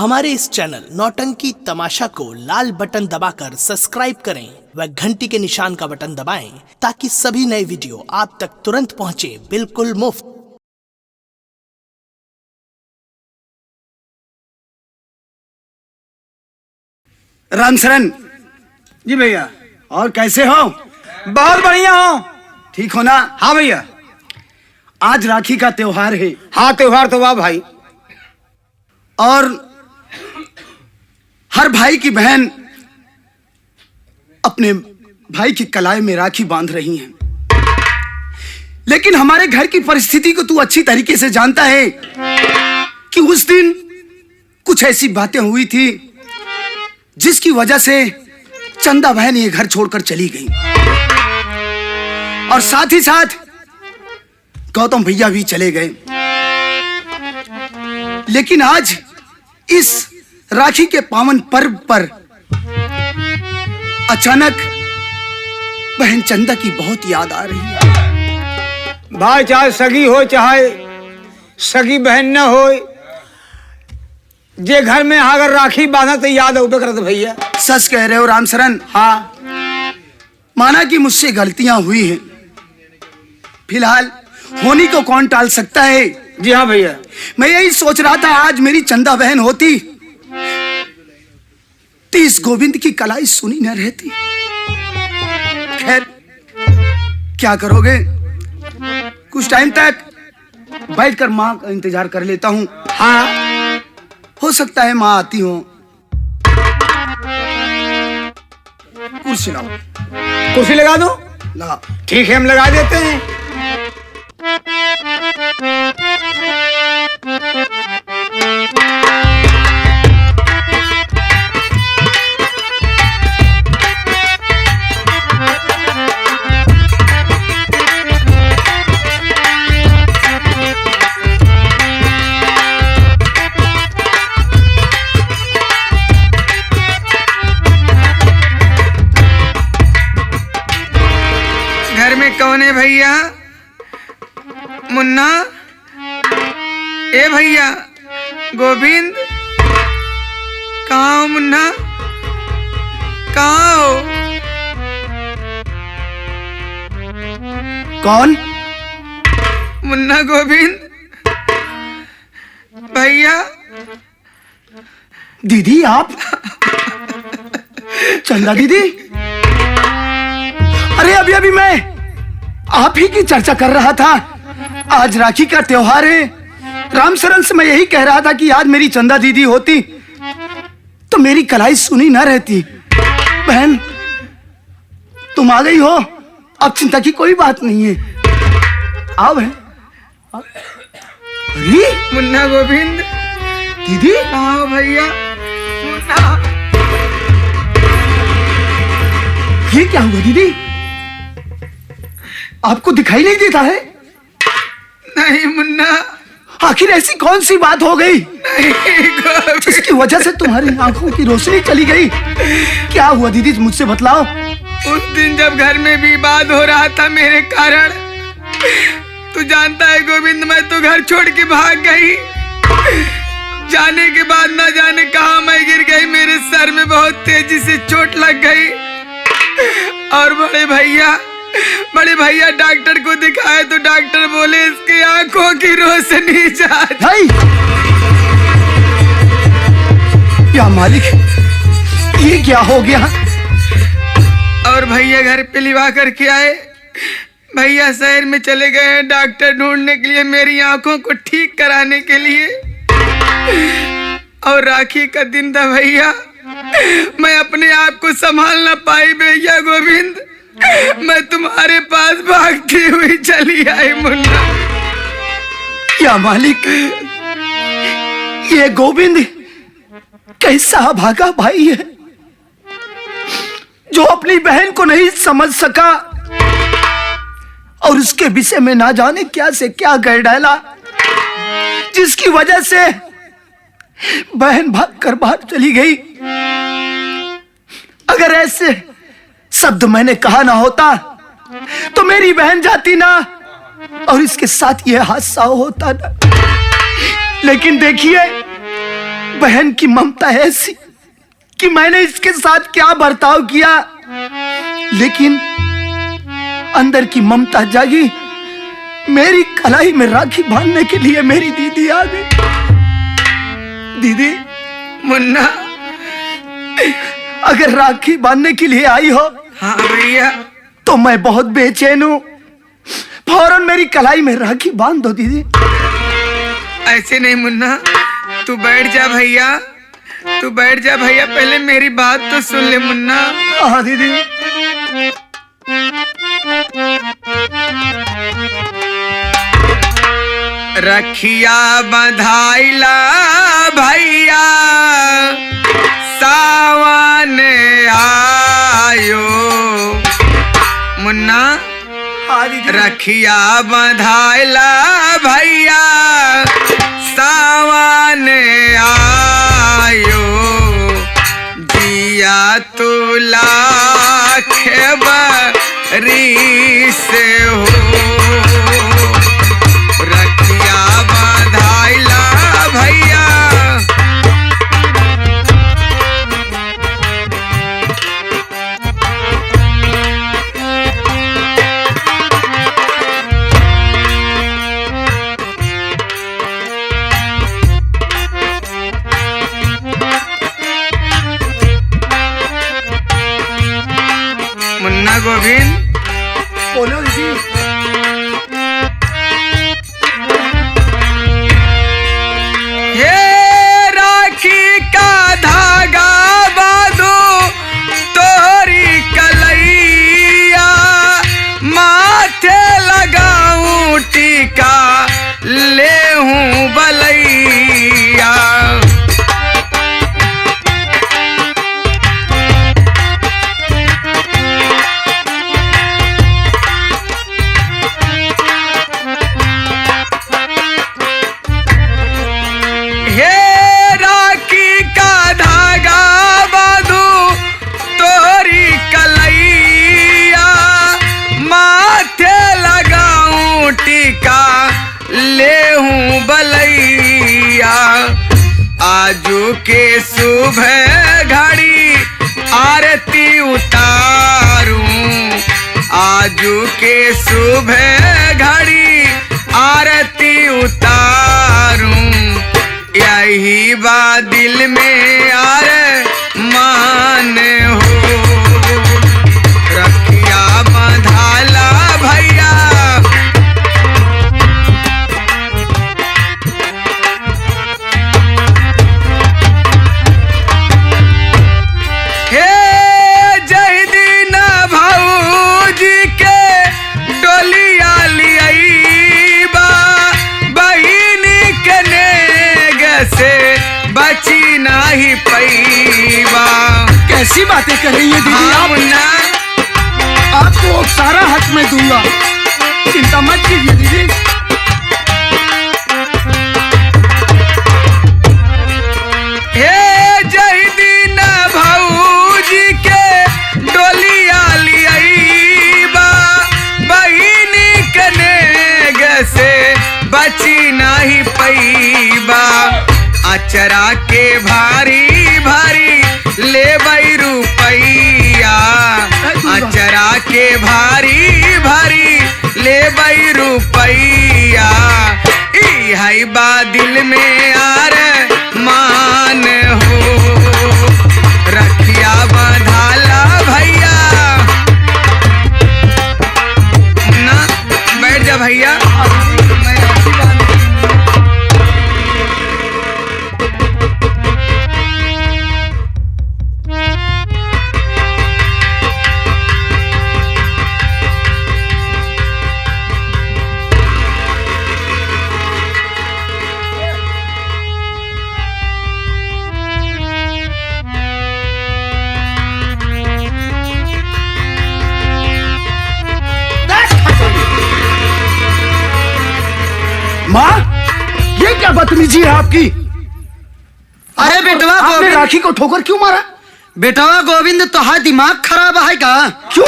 हमारे इस चैनल नौटंकी तमाशा को लाल बटन दबाकर सब्सक्राइब करें व घंटी के निशान का बटन दबाएं ताकि सभी नए वीडियो आप तक तुरंत पहुंचे बिल्कुल मुफ्त। रामशरण जी भैया। और कैसे हो? बहुत बढ़िया हो। ठीक हो ना? हाँ भैया। आज राखी का त्योहार है। हाँ त्योहार तो वाह भाई। और हर भाई की बहन अपने भाई की कलाई में राखी बांध रही हैं। लेकिन हमारे घर की परिस्थिति को तू अच्छी तरीके से जानता है कि उस दिन कुछ ऐसी बातें हुई थी जिसकी वजह से चंदा बहन ये घर छोड़कर चली गई और साथ ही साथ गौतम भैया भी चले गए। लेकिन आज इस राखी के पावन पर्व पर अचानक बहन चंदा की बहुत याद आ रही है। भाई चाहे सगी हो चाहे सगी बहन न हो, जे घर में अगर राखी बांधा तो याद हो करते भैया। सच कह रहे हो रामशरण। हाँ माना कि मुझसे गलतियां हुई हैं, फिलहाल होनी को कौन टाल सकता है। जी हाँ भैया। मैं यही सोच रहा था आज मेरी चंदा बहन होती तो इस गोविंद की कलाई सुनी न रहती। खैर क्या करोगे, कुछ टाइम तक बैठकर माँ का इंतजार कर लेता हूँ। हाँ हो सकता है माँ आती हो। कुर्सी लाओ। कुर्सी लगा दो। लगा। ठीक है हम लगा देते हैं। घर में कौन है भैया? मुन्ना? ए भैया गोविंद? कहाँ हो मुन्ना? कहाँ हो? कौन? मुन्ना गोविंद भैया। दीदी आप? चंदा दीदी? अरे अभी अभी मैं आप ही की चर्चा कर रहा था। आज राखी का त्योहार है। रामशरण से मैं यही कह रहा था कि आज मेरी चंदा दीदी होती तो मेरी कलाई सुनी ना रहती। बहन तुम आ गई हो, अब चिंता की कोई बात नहीं है। आओ बहन। अरे मुन्ना गोविंद दीदी कहाँ हो भैया? मुन्ना ये क्या हुआ दीदी? आपको दिखाई नहीं देता है? नहीं मुन्ना। आखिर ऐसी कौन सी बात हो गई जिसकी वजह से तुम्हारी आंखों की रोशनी चली गई? क्या हुआ दीदी मुझसे बतलाओ। उस दिन जब घर में विवाद हो रहा था मेरे कारण, तू जानता है गोविंद मैं तो घर छोड़ के भाग गई। जाने के बाद ना जाने कहां मैं गिर गई। मेरे सर में बहुत तेजी से चोट लग गई और बड़े भैया डॉक्टर को दिखाए तो डॉक्टर बोले इसकी आंखों की रोशनी जा। क्या मालिक, ये क्या हो गया? और भैया घर पे लिवा करके आए। भैया शहर में चले गए हैं डॉक्टर ढूंढने के लिए मेरी आंखों को ठीक कराने के लिए। और राखी का दिन था भैया, मैं अपने आप को संभाल ना पाई भैया गोविंद। मैं तुम्हारे पास भागती हुई चली आई मुन्ना। क्या मालिक, ये गोविंद कैसा भागा भाई है जो अपनी बहन को नहीं समझ सका और उसके विषय में ना जाने क्या से क्या कह डाला, जिसकी वजह से बहन भागकर बाहर चली गई। अगर ऐसे शब्द मैंने कहा ना होता तो मेरी बहन जाती ना और इसके साथ यह हादसा होता ना। लेकिन देखिए बहन की ममता ऐसी कि मैंने इसके साथ क्या बर्ताव किया, लेकिन अंदर की ममता जागी। मेरी कलाई में राखी बांधने के लिए मेरी दीदी आ गई। दीदी, मुन्ना। अगर राखी बांधने के लिए आई हो हाँ भैया। तो मैं बहुत बेचैन हूँ। फौरन मेरी कलाई में राखी बांध दो दीदी। ऐसे नहीं मुन्ना, तू बैठ जा भैया, तू बैठ जा भैया, पहले मेरी बात तो सुन ले मुन्ना। हाँ दीदी। रखिया बधाइला भैया, सावन आयो। मुन्ना, हाँ दीदी। रखिया बधाइला भैया, सावन आयो। जिया तू लाख बरी से हो, रखिया बधाइला भैया। मुन्ना गोविंद, बोलो दीदी। हे राखी का धागा बांधो तोरी कलैया, माथे लगाऊं टीका ले हूँ बलैया। आजू के सुबह घड़ी आरती उतारूं, आजू के सुबह घड़ी आरती उतारूं। यही बात दिल में मान हो, रखिया बंधाला भैया। बची नहीं पैबा। कैसी बातें कर रही है दीदी आप? मुन्ना, आपको सारा हक मैं दूंगा, चिंता मत कीजिए दीदी। हे जय दीन भौजी के डोलिया लियाईबा, बहिनी कनेग से बची नहीं पैबा। अचरा के भारी भारी ले बई रुपैया, अचरा के भारी भारी ले बई रुपैया। ई है बा दिल में मान हो, रखिया बंधाला भैया। ना बैठ जा भैया। माँ, ये क्या बदतमीजी है आपकी? अरे बेटवा आपने गोविंद, राखी को ठोकर क्यों मारा? बेटवा गोविंद तोहार दिमाग खराब है का? क्यों?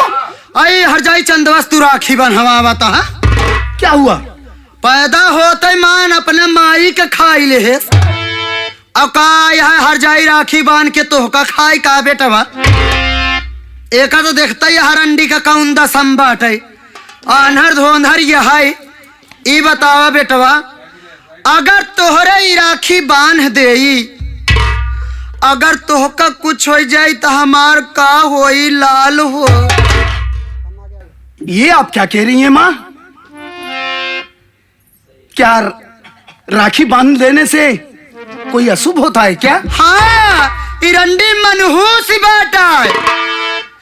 आई हर जाई चंदवस तू राखी बनवा बता। क्या हुआ? पैदा होते मान अपने माई के खाई ले है, अब का यहाँ हर जाई राखी बांध के तोहका खाए का बेटवा। एका तो देखता ही हरंडी का कौंदा संबाट है आन्हर धोंधर यह है। ई बतावा बेटवा, अगर तोहरे ई राखी बांध देई, अगर तोहका कुछ हो जाए तो हमार का होई लाल हो। ये आप क्या कह रही हैं माँ? क्या राखी बांध देने से कोई अशुभ होता है क्या? हाँ, इरंडी मनहूस बाटा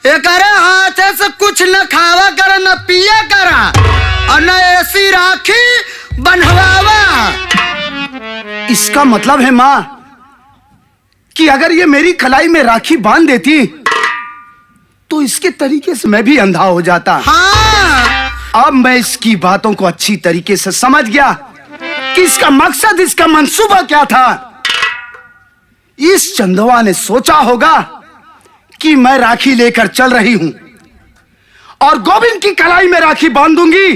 एकरे हाथ से कुछ न खावा करा न पिया करा और न ऐसी राखी बनवावा। इसका मतलब है माँ कि अगर ये मेरी कलाई में राखी बांध देती तो इसके तरीके से मैं भी अंधा हो जाता। हाँ, अब मैं इसकी बातों को अच्छी तरीके से समझ गया कि इसका मकसद, इसका मंसूबा क्या था। इस चंदवा ने सोचा होगा कि मैं राखी लेकर चल रही हूं और गोविंद की कलाई में राखी बांधूंगी,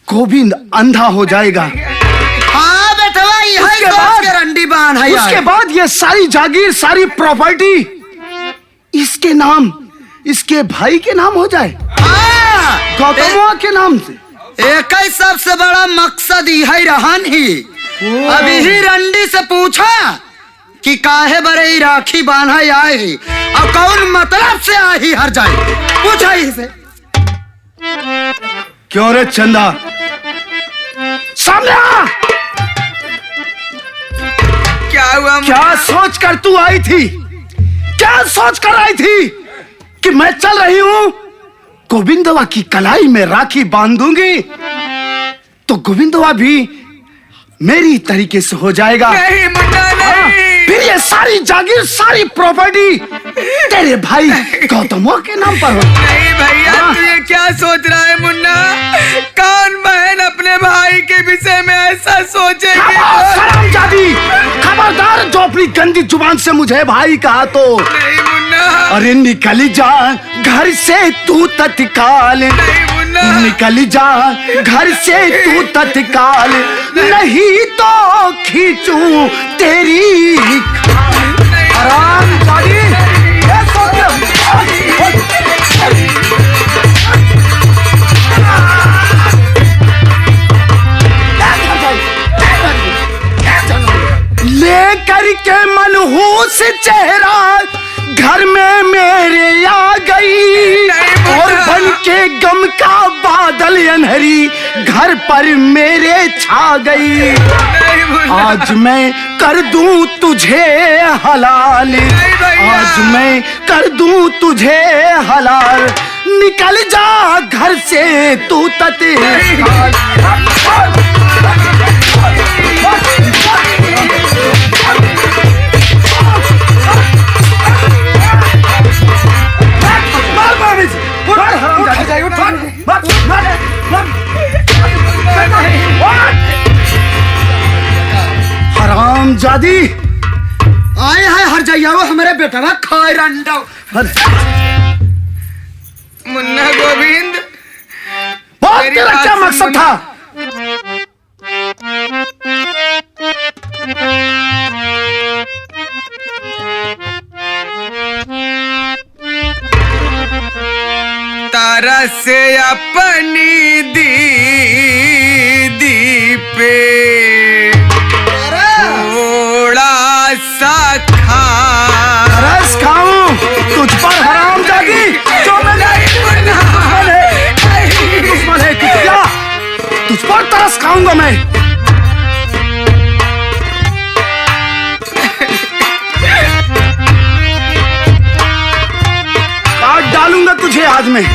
गोविंद अंधा हो जाएगा। हाँ बेटवा, यही सोच के रंडी बांध है। उसके बाद ये सारी जागीर, सारी प्रॉपर्टी इसके नाम, इसके भाई के नाम हो जाए, हाँ, गौतमवा के नाम से। एक ही सबसे बड़ा मकसद यही रहन ही। अभी ही रंडी से पूछा कि काहे बरे राखी बांधा आई और कौन मतलब से आई हर जाए, पूछा ही से। क्यों रे चंदा, सामने आ। क्या हुआ? क्या सोच कर तू आई थी? क्या सोच कर आई थी कि मैं चल रही हूं, गोविंदवा की कलाई में राखी बांधूंगी तो गोविंदवा भी मेरी तरीके से हो जाएगा। नहीं मुन्ना, नहीं। फिर ये सारी जागीर, सारी प्रॉपर्टी तेरे भाई गौतमवा के नाम पर हो। नहीं भैया, तू ये क्या सोच रहा है मुन्ना? कौन बहन अपने भाई के विषय में ऐसा सोचेगी? हरामजादी, खबरदार जो अपनी गंदी जुबान से मुझे भाई कहा तो। नहीं मुन्ना, अरे निकल जा घर से तू तत्काल, नहीं मुन्ना, निकल जा घर से तू तत्काल, नहीं तो खींचूं तेरी हरामजादी। लेकर के मनहूस चेहरा घर में मेरे आ गई और बन के गम का बादल अनहरी घर पर मेरे छा गई। आज मैं कर दूं तुझे हलाल, आज मैं कर दूं तुझे हलाल, निकल जा घर से तू तत्काल। हरामजादी, आए है हर जाइया वो हमारे बेटा ना खाए रंडा। मुन्ना गोविंद, बहुत मेरी तेरा बात क्या सुन मकसद मुन्ना। था? तारा से अपनी दीदी पे थोड़ा सा खा रस खाऊं तुझ पर हरामजादी, जो मैंने दुश्मन है कि क्या तुझ पर तरस खाऊंगा मैं। काट डालूंगा तुझे आज मैं।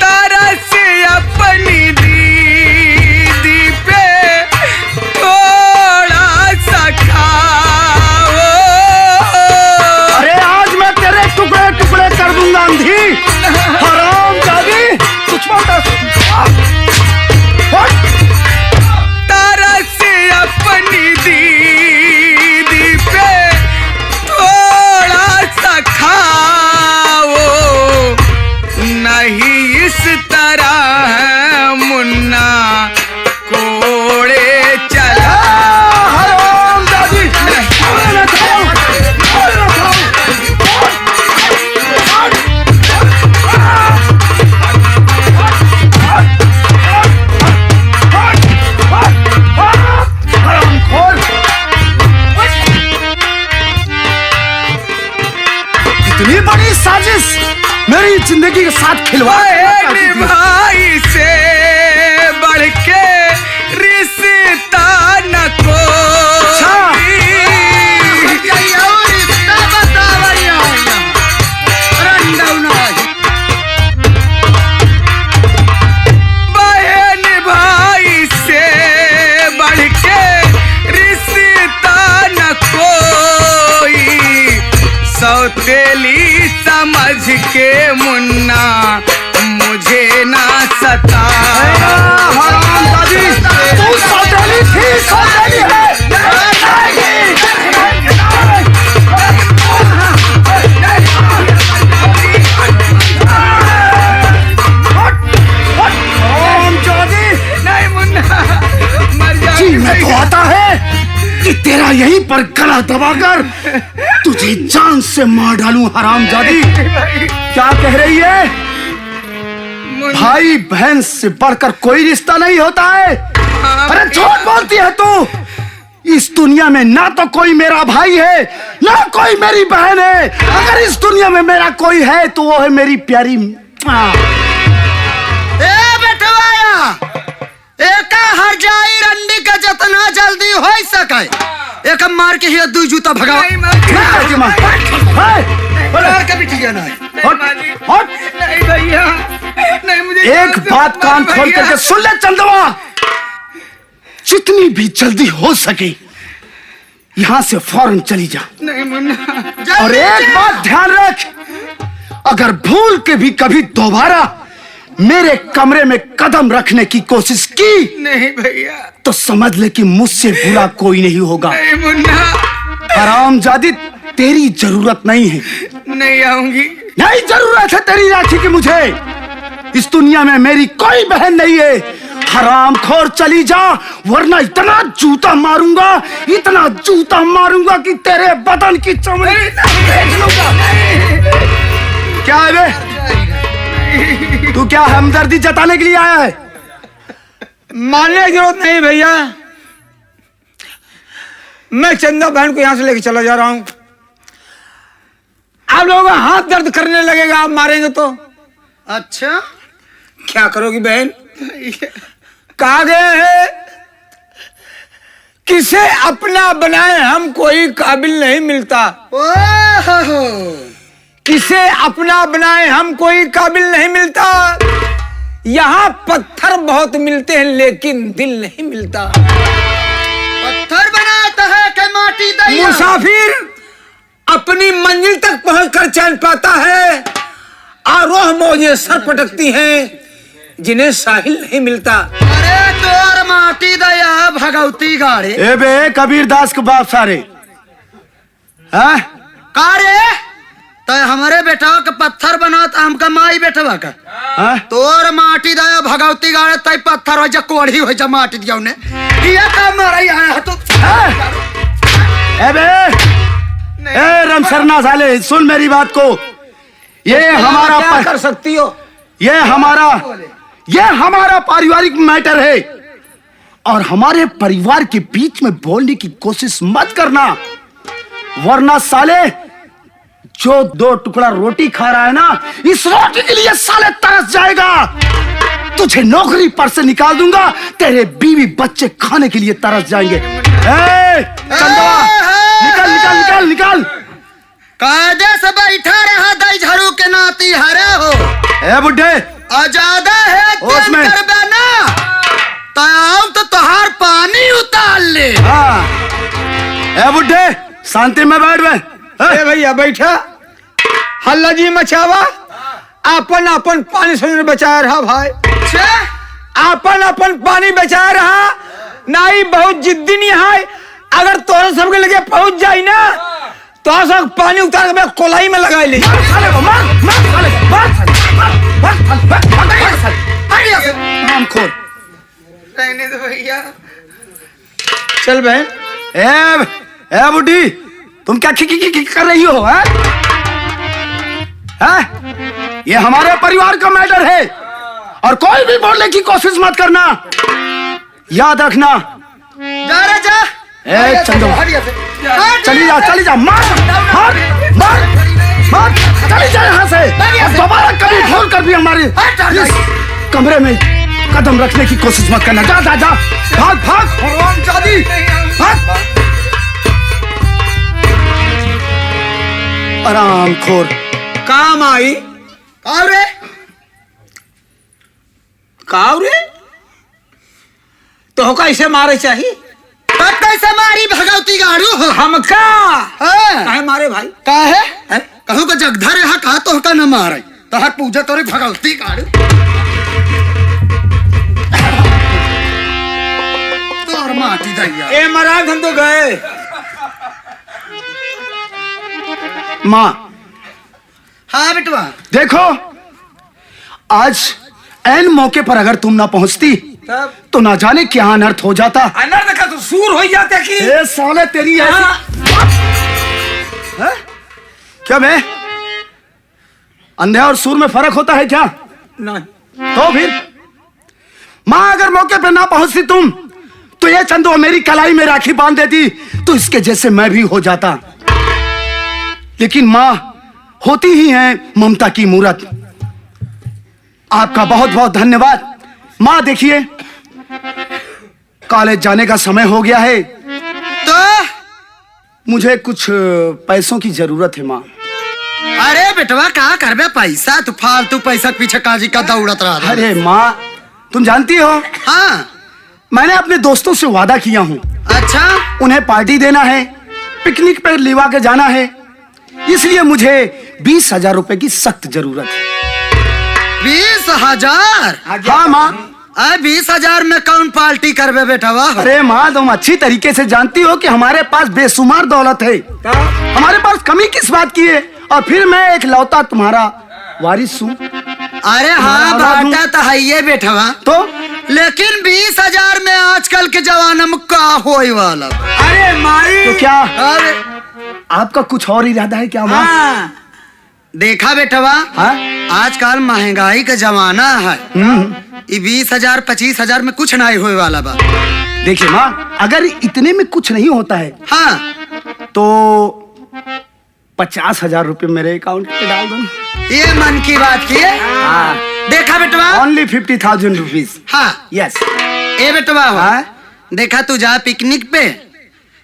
तारा से अपनी दीदी पे थोड़ा सा खाओ। अरे आज मैं तेरे टुकड़े टुकड़े कर दूंगा अंधी, हरामजादी, तुझ पर तरस। जिंदगी के साथ खिलवाड़ बहन भाई से बढ़ के रिश्ता न कोई। बहन भाई से बढ़ के रिश्ता न कोई, सौतेली समझ के मुन्ना मुझे ना सता। हरामजादी, तू सौतेली थी, सौतेली है। नहीं मुन्ना, मर जी जाऊंगी मैं तो आता है कि तेरा यहीं पर गला दबाकर तुझे जान से मार डालूं। हरामजादी, क्या कह रही है? भाई बहन से बढ़कर कोई रिश्ता नहीं होता है। अरे झूठ बोलती है तू। इस दुनिया में ना तो कोई मेरा भाई है, ना कोई मेरी बहन है। अगर इस दुनिया में मेरा कोई है तो वो है मेरी प्यारी एका हर जाई रंडी का जितना जल्दी हो सके एक मार के ही दू जूता भगा। नहीं भैया, नहीं मुझे एक बात कान खोल करके सुन ले चंदवा, जितनी भी जल्दी हो सके यहाँ से फौरन चली जा। नहीं मुन्ना, और एक बात ध्यान रख, अगर भूल के भी कभी दोबारा मेरे कमरे में कदम रखने की कोशिश की नहीं भैया, तो समझ ले कि मुझसे बुरा कोई नहीं होगा। नहीं मुन्ना, हरामजादी, तेरी जरूरत नहीं है। नहीं आऊंगी। नहीं जरूरत है तेरी राखी की मुझे। इस दुनिया में मेरी कोई बहन नहीं है। हरामखोर चली जा, वरना इतना जूता मारूंगा, इतना जूता मारूंगा कि तेरे बदन की चमड़ी देख लूंगा। क्या है बे? तू क्या हमदर्दी जताने के लिए आया है? मानने की जरूरत नहीं भैया, मैं चंदा बहन को यहां से लेके चला जा रहा हूं। आप लोगों का हाथ दर्द करने लगेगा, आप मारेंगे तो। अच्छा, क्या करोगी बहन? कहा गए है किसे अपना बनाए हम कोई काबिल नहीं मिलता। ओहो, किसे अपना बनाए हम कोई काबिल नहीं मिलता। यहाँ पत्थर बहुत मिलते हैं लेकिन दिल नहीं मिलता। पत्थर बनाता है कि माटी दैया? मुसाफिर अपनी मंजिल तक पहुंचकर चैन पाता है, आरोह मौजें सर पटकती हैं जिन्हें साहिल नहीं मिलता। अरे तोर माटी दया भगवती गाड़े। ए बे कबीर दास के बाप सारे, हाँ? कारे तो हमारे बेटा के पत्थर बना तो हमका माई बेटवा का। हाँ? तोर माटी दया भगवती गाड़े तय पत्थर हो जा, कोढ़ी हो जा, माटी दिया उन्हें। ये काम मारा ही आया तो। ए बे, ए रमशरना साले, सुन मेरी बात को। ये हमारा क्या कर सकती हो? ये हमारा पारिवारिक मैटर है, और हमारे परिवार के बीच में बोलने की कोशिश मत करना, वरना साले जो 2 टुकड़ा रोटी खा रहा है ना, इस रोटी के लिए साले तरस जाएगा। तुझे नौकरी पर से निकाल दूंगा, तेरे बीवी बच्चे खाने के लिए तरस जाएंगे। चंदवा, निकल निकल निकल निकल। कायदे से बैठा रहा दई झाड़ू के नाती हरे हो। ए बुड्ढे, ज्यादा है उसमें ना तो तुहार पानी उतार ले। हाँ। ए बुड्ढे, शांति में बैठ बे। ए भैया बैठा, हल्ला जी मचावा, अपन अपन पानी से बचा रहा भाई। अपन अपन पानी बचा रहा, नाई बहुत जिद्दी नहीं है। अगर तोरे सबके लगे पहुंच जाई ना तो सब पानी उतार के मैं कोलाई में लगा ली। रहने दो भैया। चल बहन। ए बुड्ढी, तुम क्या खी कर रही हो? ये हमारे परिवार का मैटर है, और कोई भी बोलने की कोशिश मत करना, याद रखना। जा रे जा। ए चंदवा, चली जा मार मार मार मार। चली जा यहाँ से। और दोबारा कभी फोन कर भी हमारे इस कमरे में कदम रखने की कोशिश मत करना। जा जा जा, भाग भाग, हरामजादी, भाग। आरामखोर। काम आई अरे कावरे तो कैसे मारे चाहिए? कैसे मारी भगवती गाड़ू हो हमका हाँ। काहे मारे भाई? का है कहूँ का जगधर है कहा तो का न मारे तो हक पूजा तोरे भगवती गाड़ू तोर माटी दैया। ए महाराज हम तो गए। माँ हाँ बेटवा देखो, आज ऐन मौके पर अगर तुम ना पहुंचती तब तो ना जाने क्या अनर्थ हो जाता। अनर्थ का तो सूर हो जाते कि ए साले तेरी ऐसी हैं? क्या मैं अंधे और सूर में फर्क होता है क्या? नहीं तो फिर माँ अगर मौके पे ना पहुंचती तुम तो ये चंदो मेरी कलाई में राखी बांध देती तो इसके जैसे मैं भी हो जाता। लेकिन माँ होती ही है ममता की मूरत। आपका बहुत बहुत धन्यवाद। माँ देखिए, कॉलेज जाने का समय हो गया है तो मुझे कुछ पैसों की जरूरत है माँ। अरे बेटवा कहा करबे पैसा तू फालतू पैसा के पीछे काजी का दौड़त रहा। अरे माँ तुम जानती हो हाँ मैंने अपने दोस्तों से वादा किया हूँ, अच्छा उन्हें पार्टी देना है, पिकनिक पर लिवा के जाना है, इसलिए मुझे 20,000 रुपए की सख्त जरूरत है। 20,000? हाँ माँ। अरे 20,000 में कौन पार्टी करबे बेटवा? अरे माँ तुम अच्छी तरीके से जानती हो कि हमारे पास बेशुमार दौलत है, हमारे पास कमी किस बात की है? और फिर मैं एक लौता तुम्हारा वारिस हूँ। अरे हाँ बाटा तो है ये बेटवा, तो लेकिन 20,000 में आजकल के जमाना में का होए वाला? अरे माई तो क्या अरे आपका कुछ और इरादा है क्या माँ? हाँ देखा बेटवा हाँ? आजकल महंगाई का जमाना है, ये 20,000 25,000 में कुछ नहीं होए वाला बा। देखिए माँ अगर इतने में कुछ नहीं होता है हाँ तो 50,000 रुपए मेरे अकाउंट पे डाल दो। ये मन की बात की है। हाँ। देखा बेटवा ओनली 50,000 रुपीज। हाँ यस। ए बेटवा हो हाँ? देखा तू जा पिकनिक पे,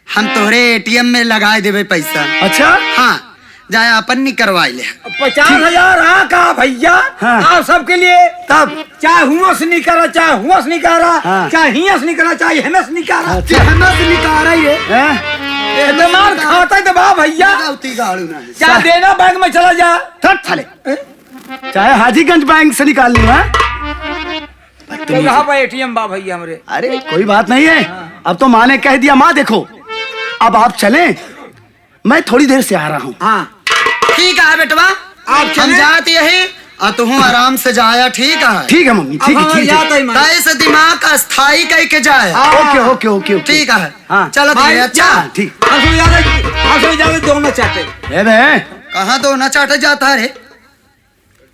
हम तोहरे एटीएम में लगाए देवे पैसा। अच्छा हाँ जाए अपन नहीं करवाई ले। 50,000 हाँ कहा भैया हाँ। आप सबके लिए, तब चाहे हुआ से नहीं करा, चाहे हुआ से नहीं करा, हाँ। चाहे हिया से नहीं करा, चाहे हेमे से नहीं करा, निकाल रही है हैं? दिमाग खाता दबा भैया, गलती गाड़ू ना है। चाहे देना बैंक में चला जा। थट साले, चाहे हाजीगंज बैंक से निकाल लूं। हैं? तो यहाँ पर एटीएम बा भैया हमरे। अरे कोई बात नहीं है, अब तो माँ ने कह दिया। माँ देखो अब आप चलें, मैं थोड़ी देर से आ रहा हूँ। हाँ ठीक है बेटवा आप हम चले। जाते यही और तू आराम से जाया। ठीक है ठीक है मम्मी, ठीक है ठीक है। ताई से दिमाग अस्थाई कह के जाए। Okay okay okay okay. ठीक है हाँ। चलो भाई, अच्छा हाँ, ठीक। ज्यादा दोनों चाहते ए बे कहाँ तो ना चाटे जाता है रे?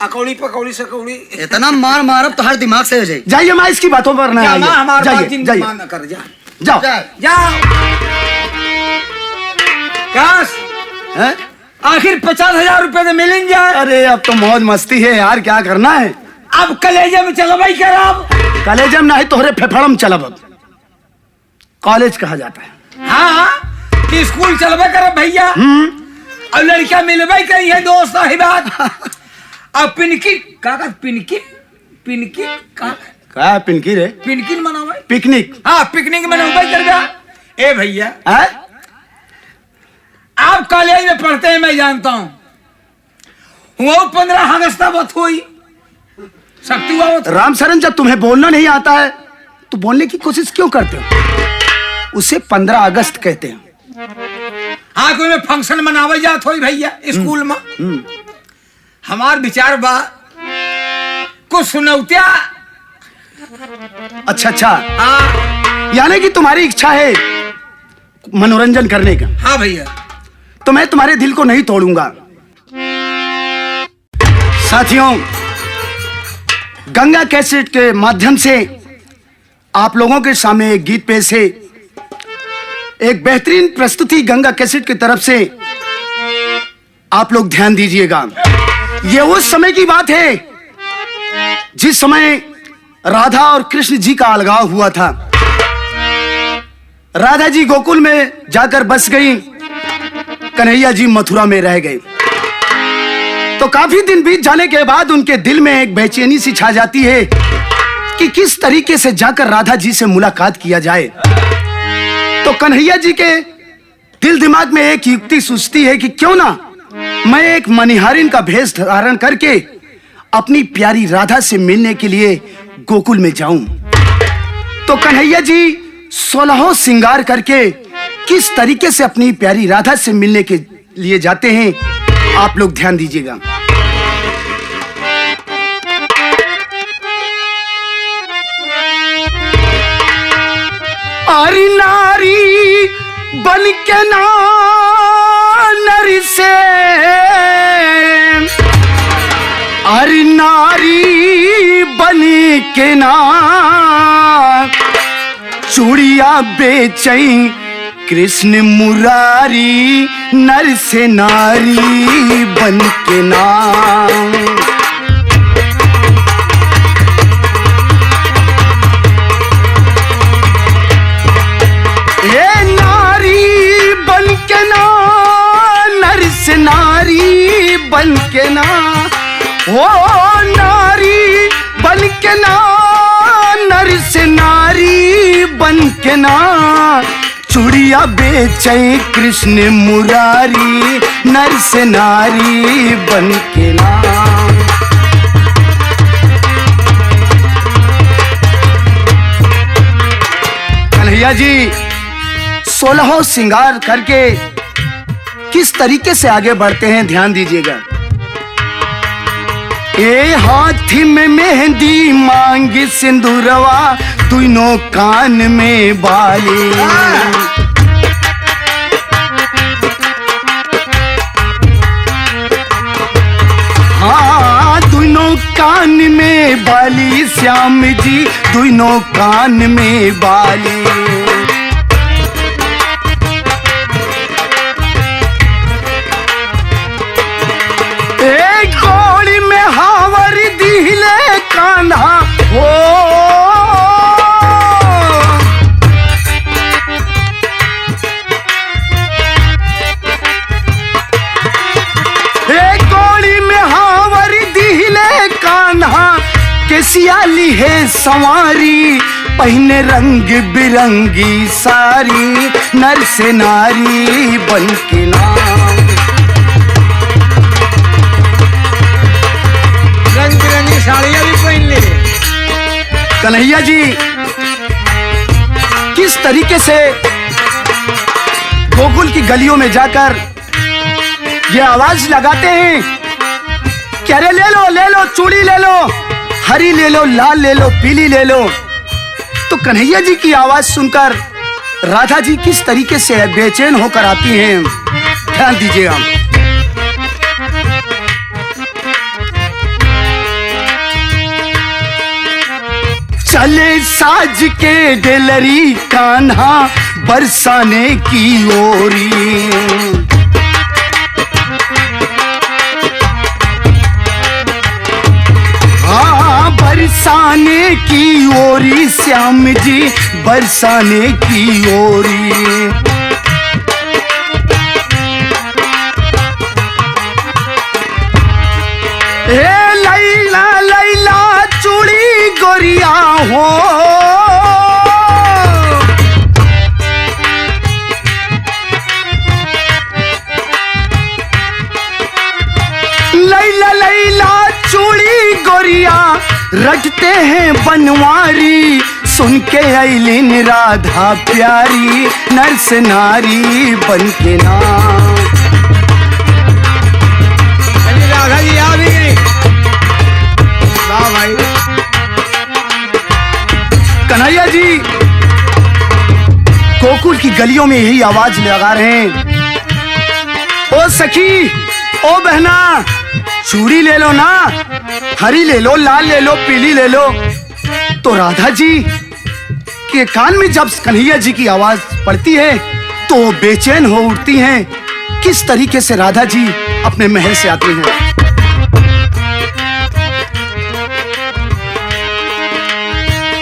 अकौड़ी पकौड़ी सकौड़ी इतना मार मारब तो हर दिमाग से हो जाए। जाइए माँ, इसकी बातों पर ना आइए। हमारे बात जाइए जिन जाइए मान कर जा। जाओ। जाओ काश हैं? आखिर 50,000 रुपए तो मिलेंगे जाए। अरे अब तो मौज मस्ती है यार, क्या करना है? अब कलेजे में चलो भाई खराब। कॉलेजम नहीं तोहरे फेफड़म चलब। अब कॉलेज कहा जाता है। हाँ कि स्कूल चलबे कर भैया, और लड़कियां मिलबे करी है दोस्त है बात। अब पिनकी का पिनकी पिनकी का क्या पिनकी रे? पिनकी मनावे पिकनिक। हाँ पिकनिक मनावे कर जा। ए भैया हैं? आप कॉलेज में पढ़ते हैं मैं जानता हूँ, वो 15 अगस्त बात हुई शक्ति हुआ। राम शरण जब तुम्हें बोलना नहीं आता है तो बोलने की कोशिश क्यों करते हो? उसे 15 अगस्त कहते हैं। हाँ कोई में फंक्शन मनावे जात होई भैया स्कूल में। हमार विचार बा कुछ सुनौतिया। अच्छा अच्छा, हाँ यानी कि तुम्हारी इच्छा है मनोरंजन करने का। हाँ भैया तो मैं तुम्हारे दिल को नहीं तोड़ूंगा। साथियों, गंगा कैसेट के माध्यम से आप लोगों के सामने एक गीत पेश है। एक बेहतरीन प्रस्तुति गंगा कैसेट की तरफ से आप लोग ध्यान दीजिएगा। ये उस समय की बात है जिस समय राधा और कृष्ण जी का अलगाव हुआ था। राधा जी गोकुल में जाकर बस गई, कन्हैया जी मथुरा में रह गए। तो काफी दिन बीत जाने के बाद उनके दिल में एक बेचैनी सी छा जाती है कि किस तरीके से जाकर राधा जी से मुलाकात किया जाए। तो कन्हैया जी के दिल दिमाग में एक युक्ति सूझती है कि क्यों ना मैं एक मनिहारिन का भेष धारण करके अपनी प्यारी राधा से मिलने के लिए गोकुल में जाऊं। तो कन्हैया जी 16 श्रृंगार करके किस तरीके से अपनी प्यारी राधा से मिलने के लिए जाते हैं, आप लोग ध्यान दीजिएगा। अरे नारी बन के ना नर से, अरे नारी बन के ना चूड़िया बेचई कृष्ण मुरारी, नर से नारी बन के ना। नारी बन के ना, ओ नारी बन के ना, नर से नारी बन के ना चूड़िया बेचे कृष्ण मुरारी, नर से नारी बन के ना। कन्हैया जी 16 श्रृंगार करके किस तरीके से आगे बढ़ते हैं, ध्यान दीजिएगा। ए हाथी में मेहंदी मांग सिंदूरवा, दोनों कान में बाली, हाँ दोनों कान में बाली, श्याम जी दोनों कान में बाली। गोली में हावर दिले कान्हा हो, गोली में हावर दिले कान्हा के सियाली है संवारी, पहने रंग बिरंगी सारी, नर से नारी बन के ना। रंग बिरंगी साड़ियां भी पहन ली। कन्हैया जी किस तरीके से गोकुल की गलियों में जाकर ये आवाज लगाते हैं कि अरे ले लो चूड़ी ले लो, हरी ले लो, लाल ले लो, पीली ले लो। तो कन्हैया जी की आवाज सुनकर राधा जी किस तरीके से बेचैन होकर आती हैं, ध्यान दीजिएगा। चले साज के डेलरी कान्हा बरसाने की ओरी, हाँ बरसाने की ओरी, श्याम जी बरसाने की ओरी। लैला लैला चूड़ी गोरिया हो, लैला लैला चूड़ी गोरिया रटते हैं बनवारी, सुन के ऐलिन राधा प्यारी, नर से नारी बन के ना। राधा जी आ भी गई। वाह भाई। कन्हैया जी गोकुल की गलियों में यही आवाज लगा रहे हैं, ओ सखी, ओ बहना, चूड़ी ले लो ना, हरी ले लो, लाल ले लो, पीली ले लो। तो राधा जी के कान में जब कन्हैया जी की आवाज पड़ती है तो वो बेचैन हो उठती हैं। किस तरीके से राधा जी अपने महल से आती हैं।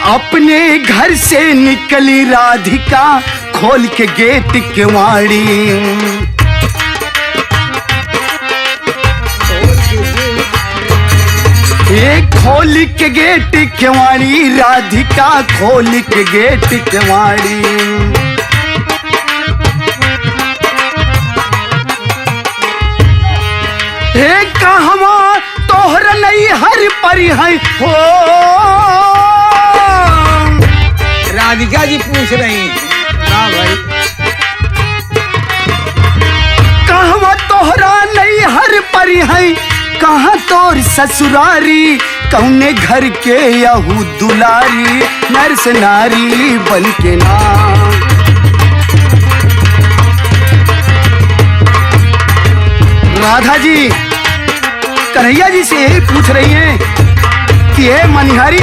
अपने घर से निकली राधिका खोल के गेट केवाड़ी। खोल के गेट केवाड़ी राधिका खोल के गेट केवाड़ी। कहवा तोहर नहीं हर परी है हो। राधिका जी पूछ रही हैं। हाँ भाई। कहवा तोहरा नहीं हर परी है कहाँ तोर ससुरारी कौने घर के यहू दुलारी नरस नारी बन के ना। राधा जी कन्हैया जी से यही पूछ रही हैं कि हे मनिहारी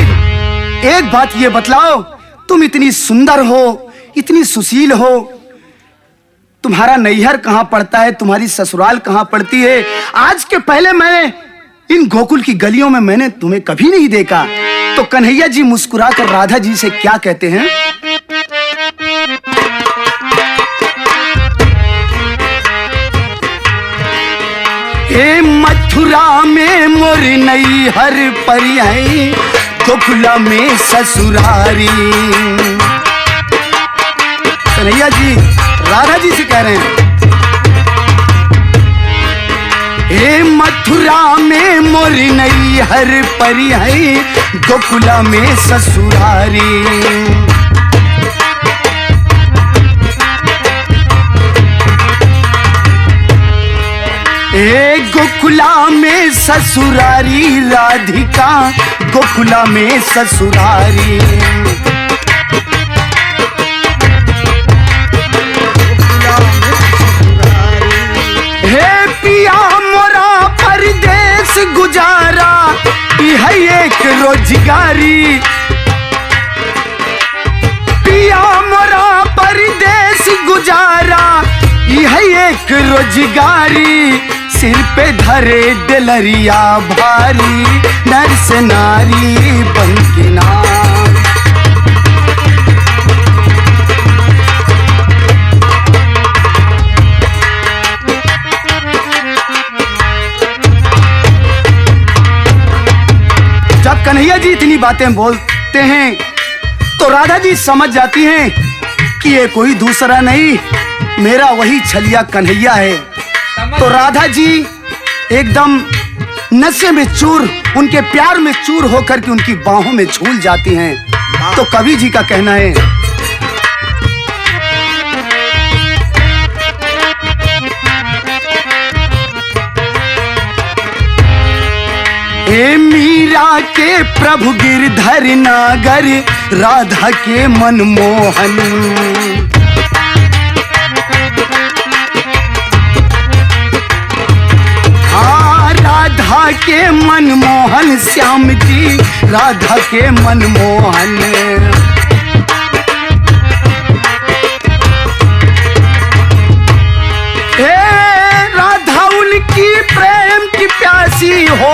एक बात ये बतलाओ, तुम इतनी सुंदर हो, इतनी सुशील हो, तुम्हारा नैहर कहाँ पड़ता है, तुम्हारी ससुराल कहाँ पड़ती है? आज के पहले मैंने इन गोकुल की गलियों में मैंने तुम्हें कभी नहीं देखा। तो कन्हैया जी मुस्कुराकर राधा जी से क्या कहते हैं? हे मथुरा में मोर नैहर परी है गोकुला में ससुरारी। कन्हैया जी राधा जी से कह रहे हैं, हे मथुरा में मोर नैहर परी है गोकुला में ससुरारी। गोकुला में ससुरारी राधिका गोकुला में ससुरारी। हे पिया मोरा परदेश गुजारा यह एक रोजगारी। पिया मोरा परदेश गुजारा यह एक रोजगारी। सिर पे धरे डलरिया भारी नरस नारी बन के ना। जब कन्हैया जी इतनी बातें बोलते हैं तो राधा जी समझ जाती हैं कि ये कोई दूसरा नहीं मेरा वही छलिया कन्हैया है। तो राधा जी एकदम नशे में चूर, उनके प्यार में चूर होकर के उनकी बाहों में झूल जाती हैं। तो कवि जी का कहना है, हे मीरा के प्रभु गिरधर नागर राधा के मनमोहन। राधा के मनमोहन श्याम जी राधा के मनमोहन। हे राधा उनकी प्रेम की प्यासी हो।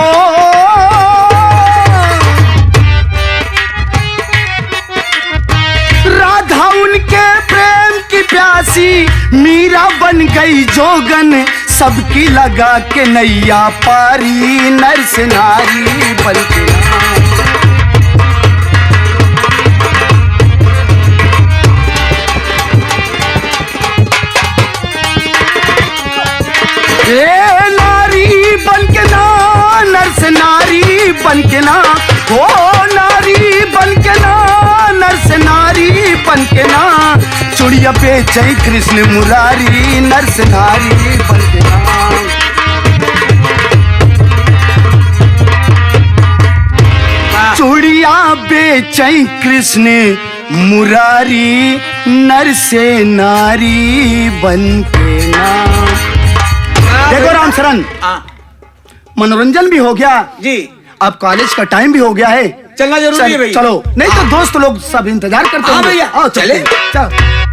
राधा उनके प्रेम की प्यासी मीरा बन गई जोगन सबकी लगा के नैया पारी नरस नारी बन के। नारी बन के ना नरस नारी बन के ना, ओ नारी बन के ना नरस नारी बन के ना। चुड़िया पे जय कृष्ण मुरारी नरस नारी बन के ना। चूड़िया बेचै कृष्ण मुरारी नर से नारी बन के ना। देखो राम शरण, मनोरंजन भी हो गया जी, अब कॉलेज का टाइम भी हो गया है, चलना जरूरी है भैया। चलो नहीं तो दोस्त लोग सब इंतजार करते हैं। हाँ भैया, आओ चले। चलो।